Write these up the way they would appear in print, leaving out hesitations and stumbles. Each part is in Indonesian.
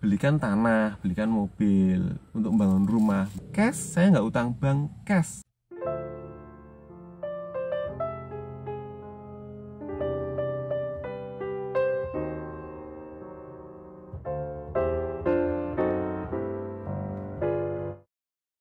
belikan tanah, belikan mobil, untuk membangun rumah. Cash, saya nggak utang bank, cash.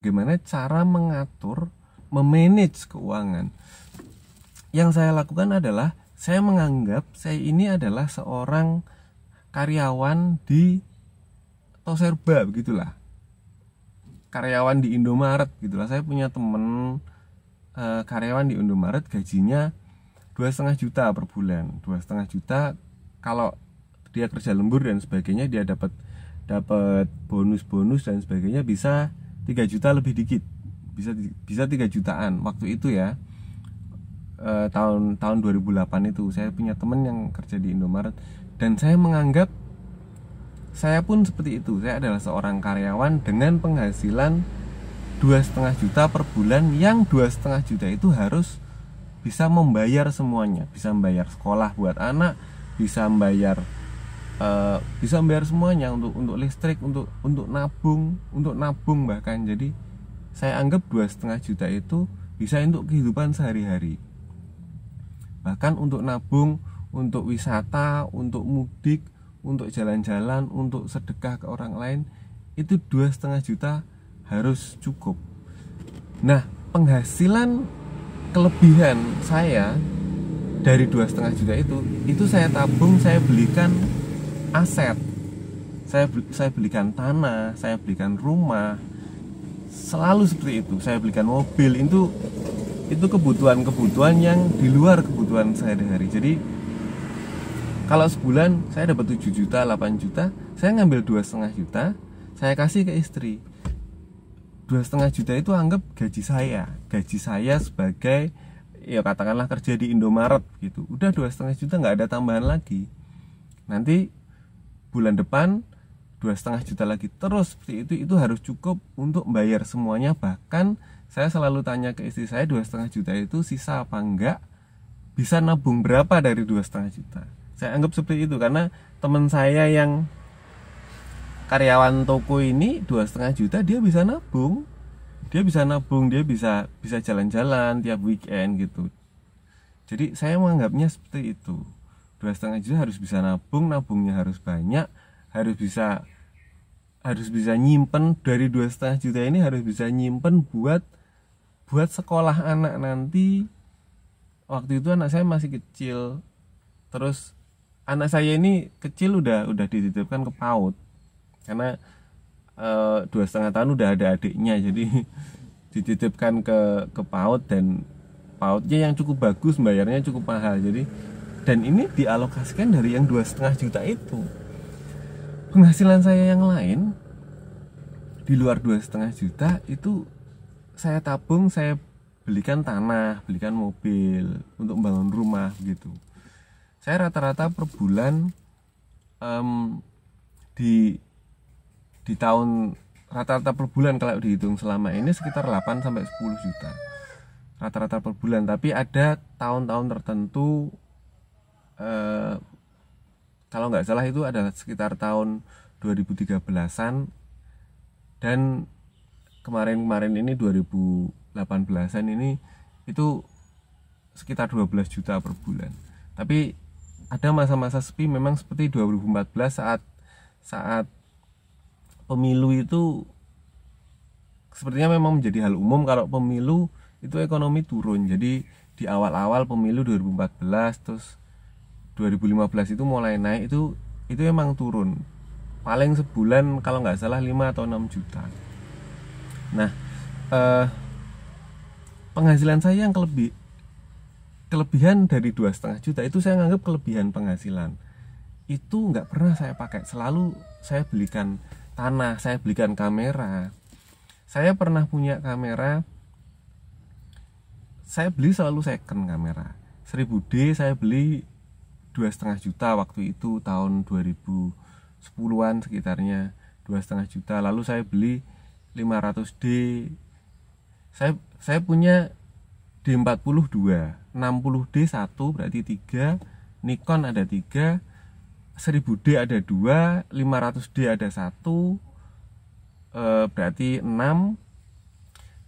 Bagaimana cara mengatur, memanage keuangan? Yang saya lakukan adalah saya menganggap saya ini adalah seorang karyawan di Toserba, begitulah. Karyawan di Indomaret, gitulah. Saya punya temen karyawan di Indomaret, gajinya 2,5 juta per bulan. 2,5 juta kalau dia kerja lembur dan sebagainya, dia dapat bonus dan sebagainya, bisa 3 juta lebih dikit, bisa 3 jutaan waktu itu ya. Tahun 2008 itu saya punya temen yang kerja di Indomaret, dan saya menganggap saya pun seperti itu. Saya adalah seorang karyawan dengan penghasilan 2,5 juta per bulan, yang 2,5 juta itu harus bisa membayar semuanya, bisa membayar sekolah buat anak, bisa membayar semuanya, untuk listrik, untuk nabung bahkan. Jadi saya anggap 2,5 juta itu bisa untuk kehidupan sehari-hari, bahkan untuk nabung, untuk wisata, untuk mudik, untuk jalan-jalan, untuk sedekah ke orang lain. Itu 2,5 juta harus cukup. Nah, penghasilan kelebihan saya dari 2,5 juta itu saya tabung, saya belikan aset, saya belikan tanah, saya belikan rumah, selalu seperti itu. Saya belikan mobil. Itu kebutuhan yang di luar kebutuhan sehari-hari. Jadi kalau sebulan saya dapat 7 juta, 8 juta, saya ngambil 2,5 juta, saya kasih ke istri. 2,5 juta itu anggap gaji saya sebagai, ya katakanlah kerja di Indomaret gitu. Udah 2,5 juta, nggak ada tambahan lagi. Nanti bulan depan 2,5 juta lagi, terus seperti itu harus cukup untuk bayar semuanya. Bahkan saya selalu tanya ke istri saya, 2,5 juta itu sisa apa enggak, bisa nabung berapa dari 2,5 juta. Saya anggap seperti itu, karena teman saya yang karyawan toko ini 2,5 juta dia bisa nabung, dia bisa jalan-jalan tiap weekend gitu. Jadi saya menganggapnya seperti itu. 2,5 juta harus bisa nabungnya harus banyak, harus bisa nyimpen. Dari 2,5 juta ini harus bisa nyimpen buat sekolah anak nanti. Waktu itu anak saya masih kecil, terus anak saya ini kecil udah dititipkan ke PAUD, karena 2,5 tahun udah ada adiknya, jadi dititipkan ke PAUD, dan PAUDnya yang cukup bagus, bayarnya cukup mahal. Dan ini dialokasikan dari yang 2,5 juta itu. Penghasilan saya yang lain di luar 2,5 juta itu saya tabung, saya belikan tanah, belikan mobil, untuk membangun rumah gitu. Saya rata-rata per bulan di tahun, rata-rata per bulan kalau dihitung selama ini sekitar 8 sampai 10 juta. Rata-rata per bulan, tapi ada tahun-tahun tertentu, kalau nggak salah itu adalah sekitar tahun 2013-an, dan kemarin ini 2018-an ini itu sekitar 12 juta per bulan. Tapi ada masa-masa sepi memang, seperti 2014 saat pemilu itu sepertinya memang menjadi hal umum kalau pemilu itu ekonomi turun. Jadi di awal-awal pemilu 2014, terus 2015 itu mulai naik, itu emang turun. Paling sebulan kalau nggak salah 5 atau 6 juta. Nah, penghasilan saya yang kelebihan dari 2,5 juta itu saya anggap kelebihan penghasilan. Itu nggak pernah saya pakai. Selalu saya belikan tanah, saya belikan kamera. Saya pernah punya kamera, saya beli selalu second kamera. 1000D saya beli 2,5 juta waktu itu, tahun 2010-an sekitarnya, 2,5 juta. Lalu saya beli 500D. Saya punya D40 2, 60D 1, berarti 3, Nikon ada 3, 1000D ada 2, 500D ada 1, berarti 6,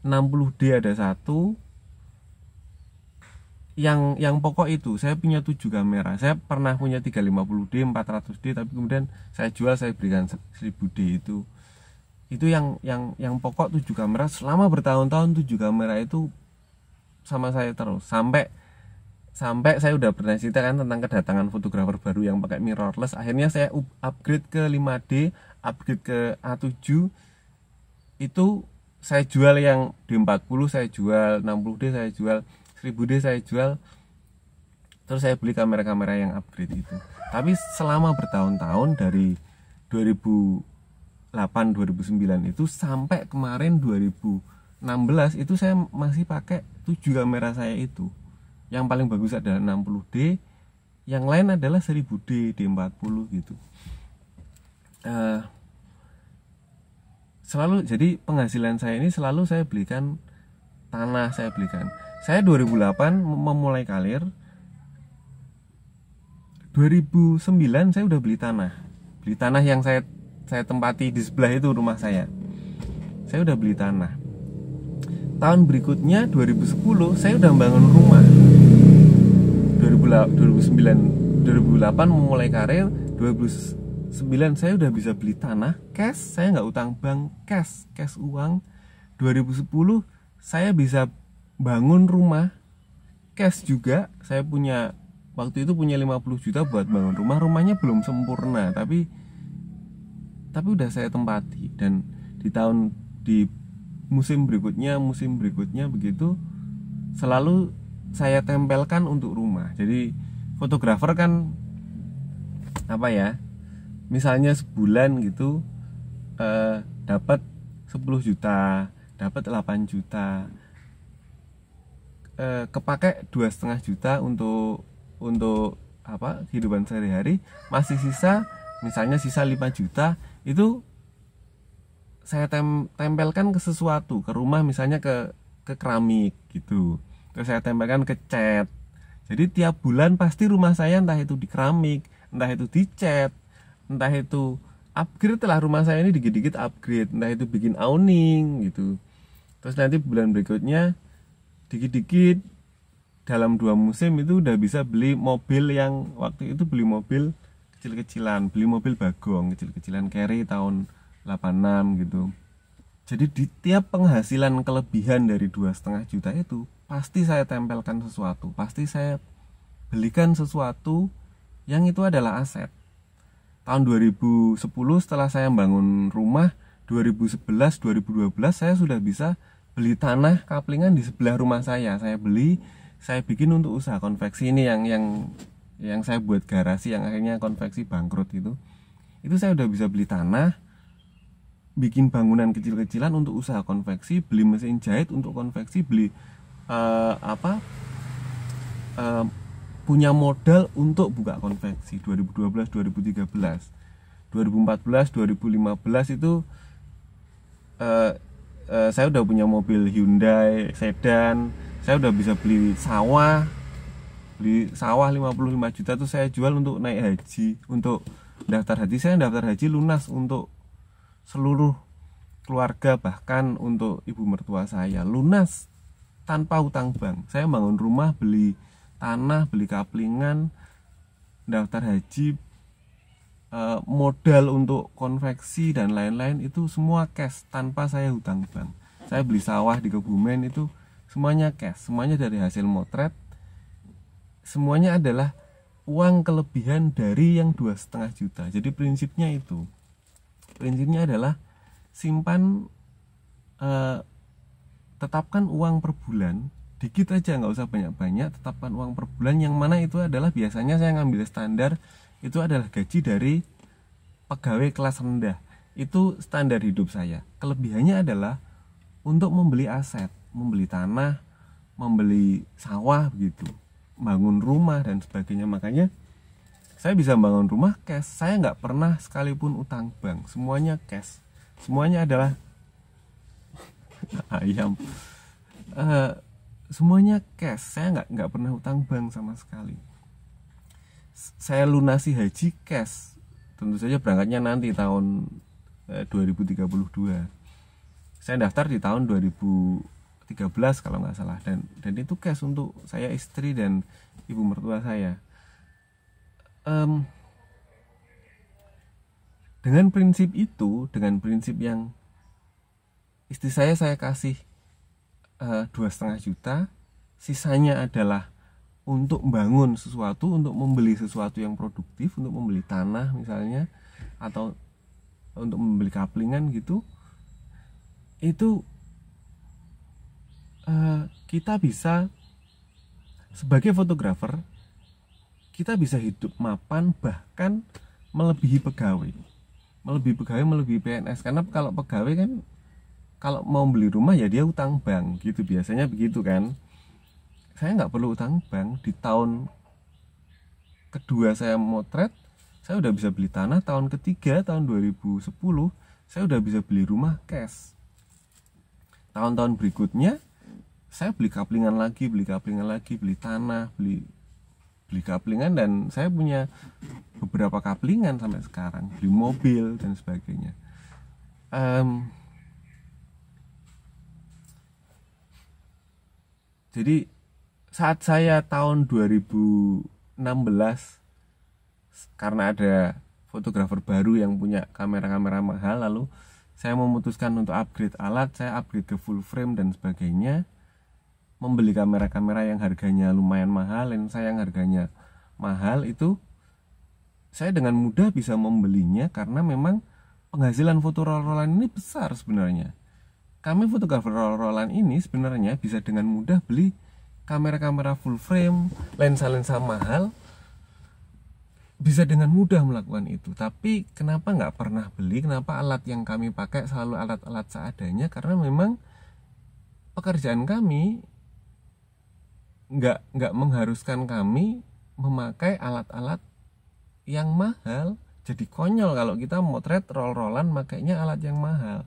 60D ada 1. Yang pokok itu saya punya 7 kamera. Saya pernah punya 350D, 400D, tapi kemudian saya jual, saya berikan 1000D itu. Itu yang pokok 7 kamera. Selama bertahun-tahun 7 kamera itu sama saya terus. Sampai saya udah pernah cerita kan tentang kedatangan fotografer baru yang pakai mirrorless. Akhirnya saya upgrade ke 5D, upgrade ke A7. Itu saya jual yang D40, saya jual 60D, saya jual 1000D, saya jual. Terus saya beli kamera-kamera yang upgrade itu. Tapi selama bertahun-tahun dari 2008 2009 itu sampai kemarin 2016 itu saya masih pakai 7 kamera saya itu. Yang paling bagus adalah 60D, yang lain adalah 1000D, D40 gitu. Selalu, jadi penghasilan saya ini selalu saya belikan tanah, saya belikan. Saya 2008 memulai karir. 2009 saya udah beli tanah. Beli tanah yang saya tempati di sebelah itu rumah saya. Saya udah beli tanah. Tahun berikutnya 2010 saya udah bangun rumah. 2008 memulai karir. 2009 saya udah bisa beli tanah cash, saya nggak utang bank, cash uang. 2010 saya bisa bangun rumah cash juga. Saya punya, waktu itu punya 50 juta buat bangun rumah. Rumahnya belum sempurna, tapi udah saya tempati. Dan di musim berikutnya begitu selalu saya tempelkan untuk rumah. Jadi fotografer kan apa ya, misalnya sebulan gitu dapat 10 juta, dapat 8 juta, kepake 2,5 juta untuk apa, kehidupan sehari-hari. Masih sisa, misalnya sisa 5 juta, itu saya tempelkan ke sesuatu, ke rumah, misalnya ke keramik gitu. Terus saya tempelkan ke cat. Jadi tiap bulan pasti rumah saya entah itu di keramik, entah itu di cat, entah itu upgrade lah, rumah saya ini dikit-dikit upgrade, entah itu bikin awning gitu. Terus nanti bulan berikutnya dikit-dikit dalam 2 musim itu udah bisa beli mobil. Yang waktu itu beli mobil kecil-kecilan, beli mobil bagong kecil-kecilan Carry tahun 86 gitu. Jadi di tiap penghasilan kelebihan dari 2,5 juta itu pasti saya tempelkan sesuatu, pasti saya belikan sesuatu yang itu adalah aset. Tahun 2010 setelah saya bangun rumah, 2011 2012 saya sudah bisa beli tanah kaplingan di sebelah rumah saya. Saya beli, saya bikin untuk usaha konveksi ini yang saya buat garasi yang akhirnya konveksi bangkrut itu. Itu saya udah bisa beli tanah, bikin bangunan kecil-kecilan untuk usaha konveksi, beli mesin jahit untuk konveksi, beli punya modal untuk buka konveksi. 2012 2013 2014 2015 itu saya udah punya mobil Hyundai sedan. Saya udah bisa beli sawah 55 juta tuh saya jual untuk naik haji, untuk daftar haji. Saya daftar haji lunas untuk seluruh keluarga, bahkan untuk ibu mertua saya, lunas tanpa utang bank. Saya bangun rumah, beli tanah, beli kaplingan, daftar haji, modal untuk konveksi dan lain-lain, itu semua cash tanpa saya hutang bank. Saya beli sawah di Kebumen itu semuanya cash, semuanya dari hasil motret, semuanya adalah uang kelebihan dari yang 2,5 juta. Jadi prinsipnya adalah simpan, tetapkan uang per bulan, dikit aja, nggak usah banyak-banyak. Tetapkan uang per bulan, yang mana itu adalah biasanya saya ngambil standar itu adalah gaji dari pegawai kelas rendah. Itu standar hidup saya. Kelebihannya adalah untuk membeli aset, membeli tanah, membeli sawah begitu, bangun rumah dan sebagainya. Makanya saya bisa bangun rumah cash. Saya nggak pernah sekalipun utang bank, semuanya cash, semuanya adalah ayam, semuanya cash. Saya nggak pernah utang bank sama sekali. saya lunasi haji cash. Tentu saja berangkatnya nanti tahun 2032. Saya daftar di tahun 2013 kalau nggak salah, dan itu cash untuk saya, istri, dan ibu mertua saya. Dengan prinsip itu, dengan prinsip yang istri saya kasih 2,5 juta, sisanya adalah untuk membangun sesuatu, untuk membeli sesuatu yang produktif, untuk membeli tanah misalnya, atau untuk membeli kaplingan gitu. Itu kita bisa, sebagai fotografer, kita bisa hidup mapan, bahkan melebihi pegawai, melebihi PNS. Karena kalau pegawai kan, kalau mau beli rumah ya dia utang bank gitu, biasanya begitu kan. Saya nggak perlu utang bank. Di tahun kedua saya motret, saya udah bisa beli tanah. Tahun ketiga, tahun 2010, saya udah bisa beli rumah cash. Tahun-tahun berikutnya saya beli kaplingan lagi, beli tanah, beli kaplingan, dan saya punya beberapa kaplingan sampai sekarang, beli mobil dan sebagainya. Jadi saat saya tahun 2016, karena ada fotografer baru yang punya kamera-kamera mahal, lalu saya memutuskan untuk upgrade alat. Saya upgrade ke full frame dan sebagainya, membeli kamera-kamera yang harganya lumayan mahal, lensa yang harganya mahal. Itu saya dengan mudah bisa membelinya karena memang penghasilan foto roll-rollan ini besar sebenarnya. Kami fotografer roll-rollan ini sebenarnya bisa dengan mudah beli kamera-kamera full frame, lensa-lensa mahal, bisa dengan mudah melakukan itu. Tapi kenapa nggak pernah beli? Kenapa alat yang kami pakai selalu alat-alat seadanya? Karena memang pekerjaan kami nggak mengharuskan kami memakai alat-alat yang mahal. Jadi konyol kalau kita motret roll-rollan makainya alat yang mahal.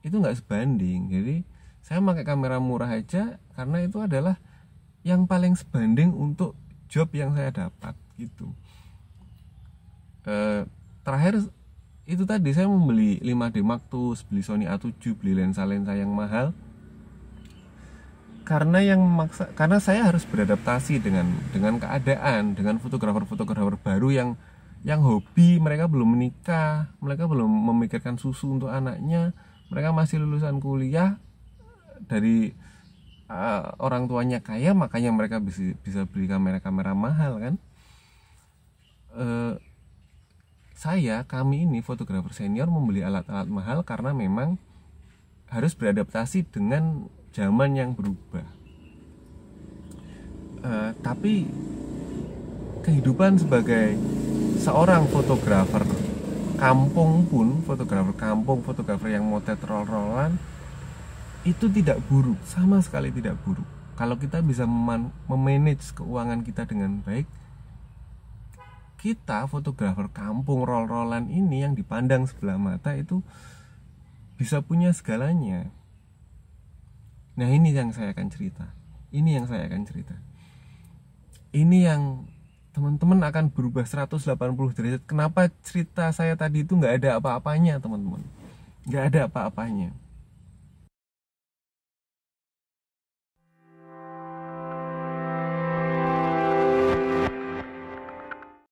Itu nggak sebanding. Jadi saya pakai kamera murah aja karena itu adalah yang paling sebanding untuk job yang saya dapat gitu. Terakhir itu tadi, saya membeli 5D Mark II, beli Sony A7, beli lensa-lensa yang mahal karena saya harus beradaptasi dengan keadaan, dengan fotografer baru yang hobi. Mereka belum menikah, mereka belum memikirkan susu untuk anaknya, mereka masih lulusan kuliah dari orang tuanya kaya, makanya mereka bisa beli kamera mahal kan. Kami ini fotografer senior membeli alat-alat mahal karena memang harus beradaptasi dengan zaman yang berubah. Tapi kehidupan sebagai seorang fotografer kampung pun, fotografer yang motret roll-rollan, itu tidak buruk, sama sekali tidak buruk. Kalau kita bisa memanage keuangan kita dengan baik, kita fotografer kampung roll-rollan ini yang dipandang sebelah mata itu bisa punya segalanya. Nah, ini yang saya akan cerita. Ini yang teman-teman akan berubah 180 derajat. Kenapa cerita saya tadi itu nggak ada apa-apanya, teman-teman? Nggak ada apa-apanya.